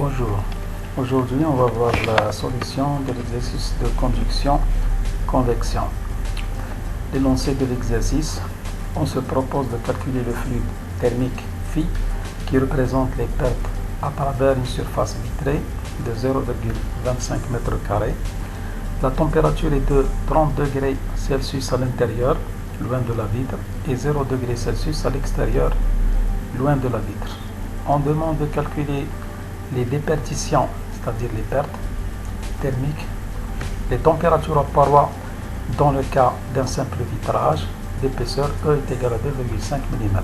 Bonjour, aujourd'hui on va voir la solution de l'exercice de conduction-convection. L'énoncé de l'exercice, on se propose de calculer le flux thermique phi qui représente les pertes à travers une surface vitrée de 0,25 m². La température est de 30 degrés Celsius à l'intérieur, loin de la vitre, et 0 degrés Celsius à l'extérieur, loin de la vitre. On demande de calculer les déperditions, c'est-à-dire les pertes thermiques, les températures à paroi dans le cas d'un simple vitrage d'épaisseur E est égal à 2,5 mm.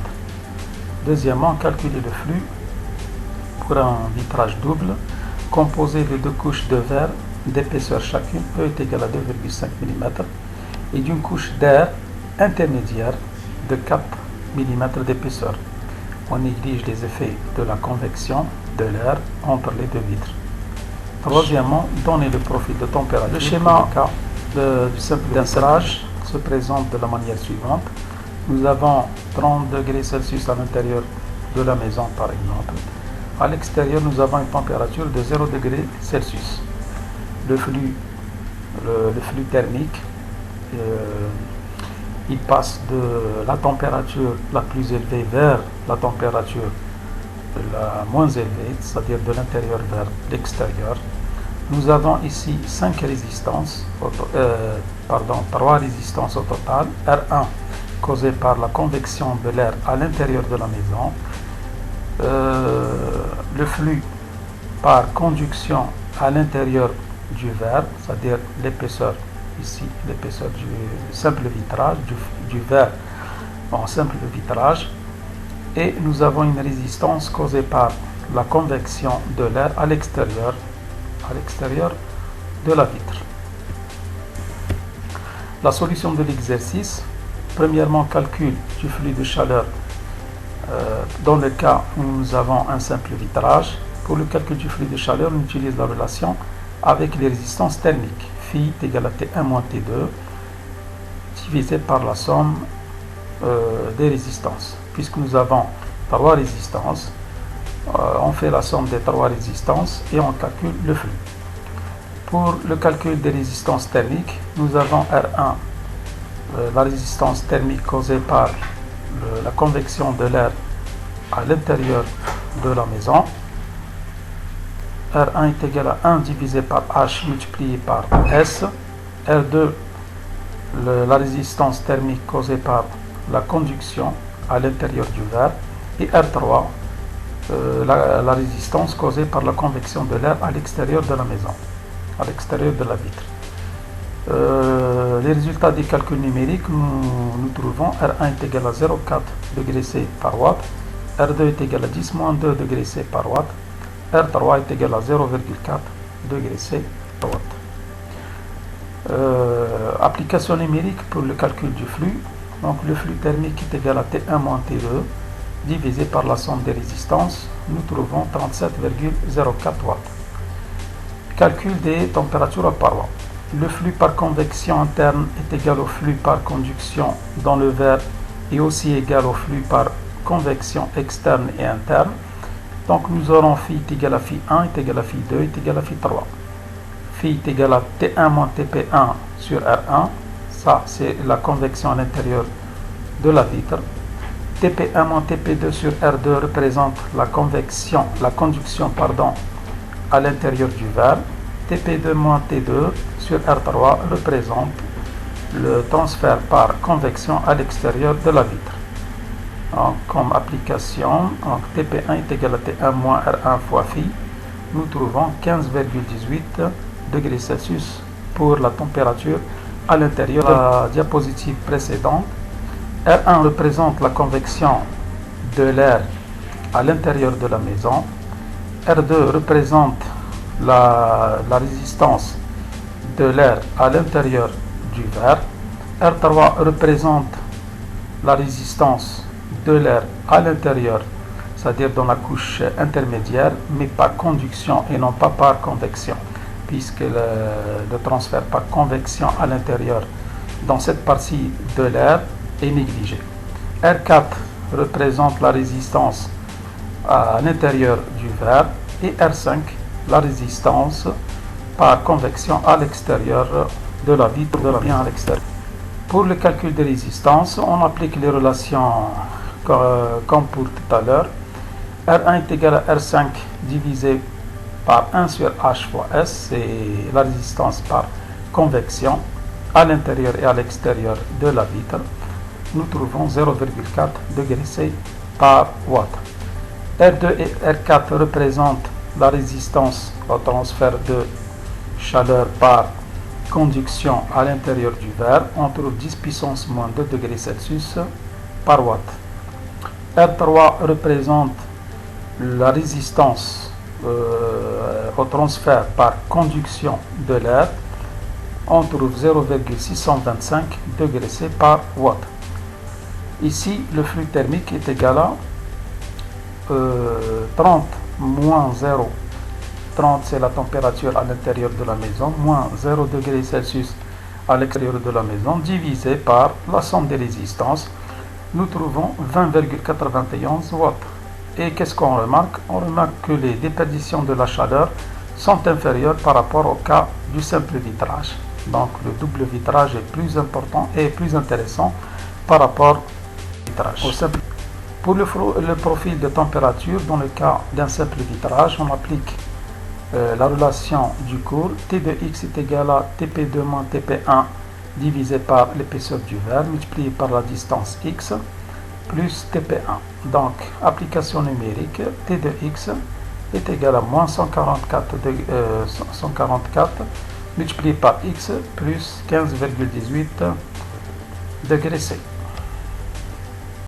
Deuxièmement, calculer le flux pour un vitrage double composé de deux couches de verre d'épaisseur chacune, E est égal à 2,5 mm, et d'une couche d'air intermédiaire de 4 mm d'épaisseur. On néglige les effets de la convection de l'air entre les deux vitres. Troisièmement, donner le profil de température. Le schéma du simple d'insérage se présente de la manière suivante. Nous avons 30 degrés Celsius à l'intérieur de la maison, par exemple. À l'extérieur, nous avons une température de 0 degrés Celsius. Le flux thermique, il passe de la température la plus élevée vers la température la moins élevée, c'est-à-dire de l'intérieur vers l'extérieur. Nous avons ici 3 résistances au total. R1 causée par la convection de l'air à l'intérieur de la maison. Le flux par conduction à l'intérieur du verre, c'est-à-dire l'épaisseur ici, l'épaisseur du simple vitrage, du verre en simple vitrage. Et nous avons une résistance causée par la convection de l'air à l'extérieur de la vitre. La solution de l'exercice, premièrement, calcul du flux de chaleur dans le cas où nous avons un simple vitrage. Pour le calcul du flux de chaleur, on utilise la relation avec les résistances thermiques. Phi est égal à T1 moins T2 divisé par la somme des résistances. Puisque nous avons 3 résistances, on fait la somme des 3 résistances et on calcule le flux. Pour le calcul des résistances thermiques, nous avons R1, la résistance thermique causée par la convection de l'air à l'intérieur de la maison. R1 est égal à 1 divisé par H multiplié par S. R2, la résistance thermique causée par la conduction à l'intérieur du verre. Et R3, la résistance causée par la convection de l'air à l'extérieur de la maison, à l'extérieur de la vitre. Les résultats des calculs numériques, nous trouvons R1 est égal à 0,4 degrés C par watt, R2 est égal à 10 moins 2 degrés C par watt, R3 est égal à 0,4 degrés C par watt. Application numérique pour le calcul du flux. Donc le flux thermique est égal à T1 moins T2 divisé par la somme des résistances. Nous trouvons 37,04 watts. Calcul des températures à paroi. Le flux par convection interne est égal au flux par conduction dans le verre et aussi égal au flux par convection externe et interne. Donc nous aurons phi est égal à phi 1 est égal à phi 2 est égal à phi 3. Phi est égal à T1 moins TP1 sur R1. Ça, c'est la convection à l'intérieur de la vitre. TP1 moins TP2 sur R2 représente la conduction à l'intérieur du verre. TP2 moins T2 sur R3 représente le transfert par convection à l'extérieur de la vitre. Donc, comme application, TP1 est égal à T1 moins R1 fois phi. Nous trouvons 15,18 degrés Celsius pour la température à l'intérieur de la diapositive précédente. R1 représente la convection de l'air à l'intérieur de la maison. R2 représente la résistance de l'air à l'intérieur du verre. R3 représente la résistance de l'air à l'intérieur, c'est-à-dire dans la couche intermédiaire, mais par conduction et non pas par convection, puisque le transfert par convection à l'intérieur dans cette partie de l'air est négligé. R4 représente la résistance à l'intérieur du verre. et R5, la résistance par convection à l'extérieur de la vitre, bien à l'extérieur. Pour le calcul de résistance, on applique les relations comme pour tout à l'heure. R1 est égal à R5 divisé par 1 sur H fois S, c'est la résistance par convection à l'intérieur et à l'extérieur de la vitre. Nous trouvons 0,4 degrés C par watt. R2 et R4 représentent la résistance au transfert de chaleur par conduction à l'intérieur du verre. On trouve 10 puissance moins 2 degrés Celsius par watt. R3 représente la résistance au transfert par conduction de l'air. On trouve 0,625 degrés C par watt. Ici, le flux thermique est égal à 30 moins 0. 30 c'est la température à l'intérieur de la maison, moins 0 degrés Celsius à l'extérieur de la maison, divisé par la somme des résistances. Nous trouvons 20,91 watts. Et qu'est-ce qu'on remarque? On remarque que les déperditions de la chaleur sont inférieures par rapport au cas du simple vitrage. Donc le double vitrage est plus important et plus intéressant par rapport au vitrage. Pour le profil de température, dans le cas d'un simple vitrage, on applique la relation du cours. T de x est égal à Tp2 moins Tp1 divisé par l'épaisseur du verre multiplié par la distance x plus Tp1. Donc, application numérique, T de x est égal à moins 144 multiplié par x plus 15,18 degrés C.